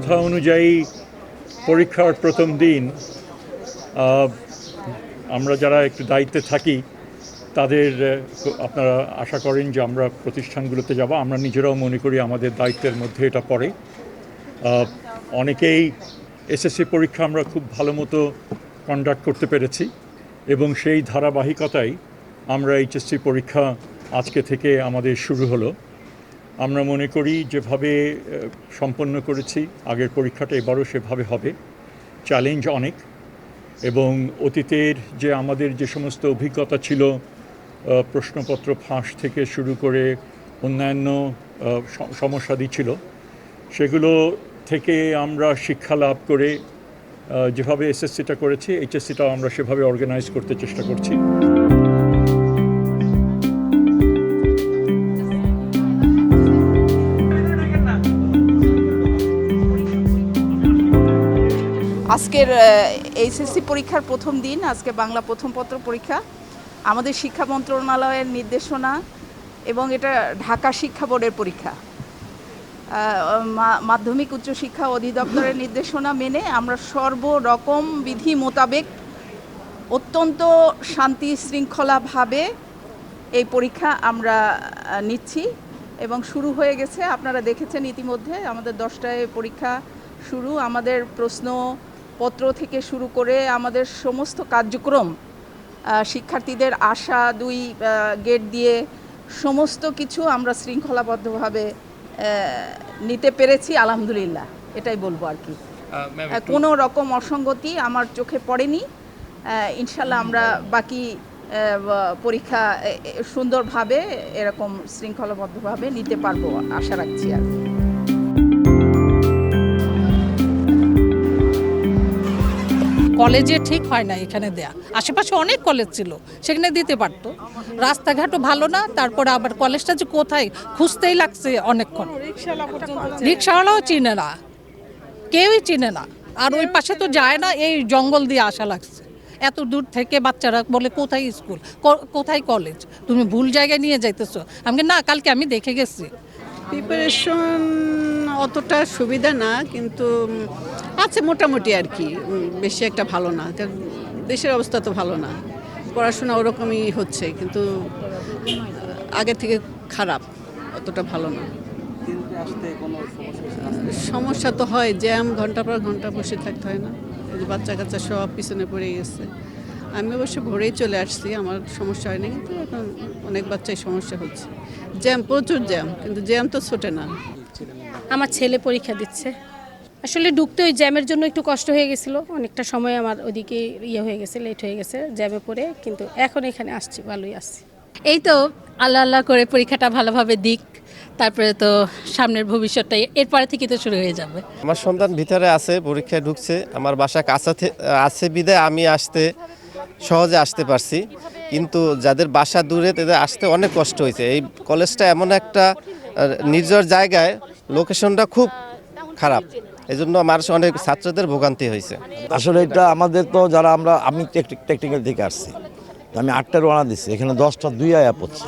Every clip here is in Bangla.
কথা অনুযায়ী পরীক্ষার প্রথম দিন আমরা যারা একটু দায়িত্বে থাকি তাদের আপনারা আশা করেন যে আমরা প্রতিষ্ঠানগুলোতে যাব। আমরা নিজেরাও মনে করি আমাদের দায়িত্বের মধ্যে এটা পড়ে। অনেকেই এসএসসি পরীক্ষা আমরা খুব ভালো মতো কন্ডাক্ট করতে পেরেছি এবং সেই ধারাবাহিকতায় আমরা এইচএসসি পরীক্ষা আজকে থেকে আমাদের শুরু হলো। আমরা মনে করি যেভাবে সম্পন্ন করেছি আগের পরীক্ষাটা এবারও সেভাবে হবে। চ্যালেঞ্জ অনেক এবং অতীতের যে আমাদের যে সমস্ত অভিজ্ঞতা ছিল, প্রশ্নপত্র ফাঁস থেকে শুরু করে অন্যান্য সমস্যাদি ছিল, সেগুলো থেকে আমরা শিক্ষা লাভ করে যেভাবে এসএসসিটা করেছি এইচএসসিটাও আমরা সেভাবে অর্গানাইজ করতে চেষ্টা করছি। আজকের এইচএসসি পরীক্ষার প্রথম দিন, আজকে বাংলা প্রথম পত্র পরীক্ষা। আমাদের শিক্ষা মন্ত্রণালয়ের নির্দেশনা এবং এটা ঢাকা শিক্ষা বোর্ডের পরীক্ষা, মাধ্যমিক উচ্চশিক্ষা অধিদপ্তরের নির্দেশনা মেনে আমরা সর্বরকম বিধি মোতাবেক অত্যন্ত শান্তি শৃঙ্খলাভাবে এই পরীক্ষা আমরা নিচ্ছি এবং শুরু হয়ে গেছে। আপনারা দেখেছেন ইতিমধ্যে আমাদের 10টায় পরীক্ষা শুরু। আমাদের প্রশ্নপত্র থেকে শুরু করে আমাদের সমস্ত কার্যক্রম, শিক্ষার্থীদের আসা 2 গেট দিয়ে সমস্ত কিছু আমরা শৃঙ্খলাবদ্ধভাবে নিতে পেরেছি, আলহামদুলিল্লাহ, এটাই বলবো আর কি। কোনো রকম অসঙ্গতি আমার চোখে পড়েনি। ইনশাল্লাহ আমরা বাকি পরীক্ষা সুন্দরভাবে এরকম শৃঙ্খলাবদ্ধভাবে নিতে পারবো আশা রাখছি। আর কলেজে ঠিক হয় না এখানে দেয়া, আশেপাশে অনেক কলেজ ছিল সেখানে দিতে পারতো, রাস্তাঘাটও ভালো না, তারপর আবার কলেজটা যে কোথায় খুঁজতেই লাগছে অনেকক্ষণ, রিক্সাওয়ালাও চিনে না, কেউই চিনে না, আর ওই পাশে তো যায় না, এই জঙ্গল দিয়ে আসা লাগছে এত দূর থেকে। বাচ্চারা বলে কোথায় স্কুল, কোথায় কলেজ, তুমি ভুল জায়গায় নিয়ে যাইতেছো। আমি না, কালকে আমি দেখে গেছি। প্রিপারেশন অতটা সুবিধা না, কিন্তু আছে মোটামুটি আর কি, বেশি একটা ভালো না। দেশের অবস্থা তো ভালো না, পড়াশোনা ওরকমই হচ্ছে, কিন্তু আগে থেকে খারাপ, অতটা ভালো না। সমস্যা তো হয়, জ্যাম, ঘন্টা পর ঘন্টা বসে থাকতে হয় না, বাচ্চা কাচ্চা সব পিছনে পড়ে গেছে। আমি অবশ্য ভোরেই চলে আসছি, আমার সমস্যা হয়নি, কিন্তু এখন অনেক বাচ্চাই সমস্যা হচ্ছে। জ্যাম, প্রচুর জ্যাম, কিন্তু জ্যাম তো ছোটে না। আমার ছেলে পরীক্ষা দিচ্ছে, আসলে ঢুকতে ওই জ্যামের জন্য একটু কষ্ট হয়ে গেছিলো, অনেকটা সময় আমার ওদিকে হয়ে গেছে, লেট হয়ে গেছে জ্যামে পড়ে, কিন্তু এখন এখানে আসছি, ভালোই আসছি। এই তো আল্লাহ আল্লাহ করে পরীক্ষাটা ভালোভাবে দিক, তারপরে তো সামনের ভবিষ্যৎটা এরপরে থেকে তো শুরু হয়ে যাবে। আমার সন্তান ভিতরে আছে, পরীক্ষায় ঢুকছে, আমার বাসা কাছে আছে বিধায় আমি সহজে আসতে পারছি, কিন্তু যাদের বাসা দূরে তাদের আসতে অনেক কষ্ট হয়েছে। এই কলেজটা এমন একটা নির্জন জায়গায়, লোকেশনটা খুব খারাপ, এই জন্য আমার অনেক ছাত্রদের ভোগান্তি হয়েছে। আসলে এটা আমাদের তো যারা আমি টেকনিক্যাল থেকে আসছি, আমি 8টায় রওনা দিচ্ছি, এখানে 10টা 2 আয়া পড়ছে,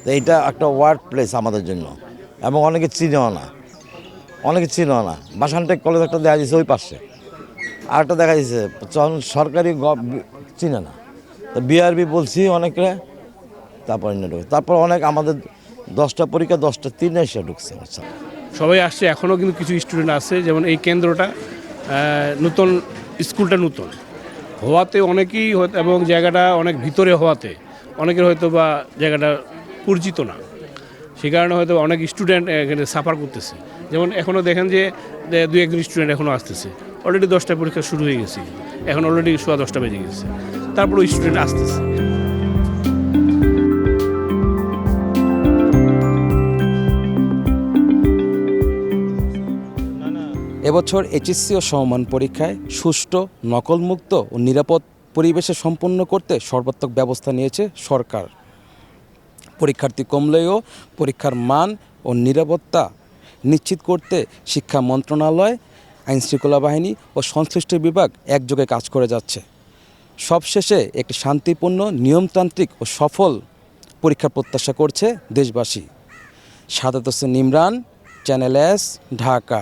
তো এইটা একটা ওয়ার্ড প্লেস আমাদের জন্য, এবং অনেকে চিনেও না। বাসানটেক কলেজ একটা দেখা দিচ্ছে ওই পাশে, আর একটা দেখা দিচ্ছে সরকারি চিনে না, তো বিআরবি বলছি অনেকে, তারপর অনেক আমাদের 10টা পরীক্ষা 10টা 3 এসে ঢুকছে। সবাই আসছে, এখনও কিন্তু কিছু স্টুডেন্ট আছে, যেমন এই কেন্দ্রটা নতুন, স্কুলটা নতুন হওয়াতে অনেকেই, এবং জায়গাটা অনেক ভিতরে হওয়াতে অনেকের হয়তো বা জায়গাটা পরিচিত না, সে কারণে হয়তো অনেক স্টুডেন্ট এখানে সাফার করতেছে। যেমন এখনও দেখেন যে 2-1 স্টুডেন্ট এখনও আসতেছে, অলরেডি 10টায় পরীক্ষা শুরু হয়ে গেছে, এখন অলরেডি 10:15 বেজে গেছে, তারপর ওই স্টুডেন্ট আসতেছে। এবছর এইচএসসি ও সমমান পরীক্ষায় সুষ্ঠু, নকলমুক্ত ও নিরাপদ পরিবেশে সম্পন্ন করতে সর্বাত্মক ব্যবস্থা নিয়েছে সরকার। পরীক্ষার্থী কমলেও পরীক্ষার মান ও নিরাপত্তা নিশ্চিত করতে শিক্ষা মন্ত্রণালয়, আইনশৃঙ্খলা বাহিনী ও সংশ্লিষ্ট বিভাগ একযোগে কাজ করে যাচ্ছে। সবশেষে একটি শান্তিপূর্ণ, নিয়মতান্ত্রিক ও সফল পরীক্ষা প্রত্যাশা করছে দেশবাসী। Sadat Hossain Imran, channel S, Dhaka.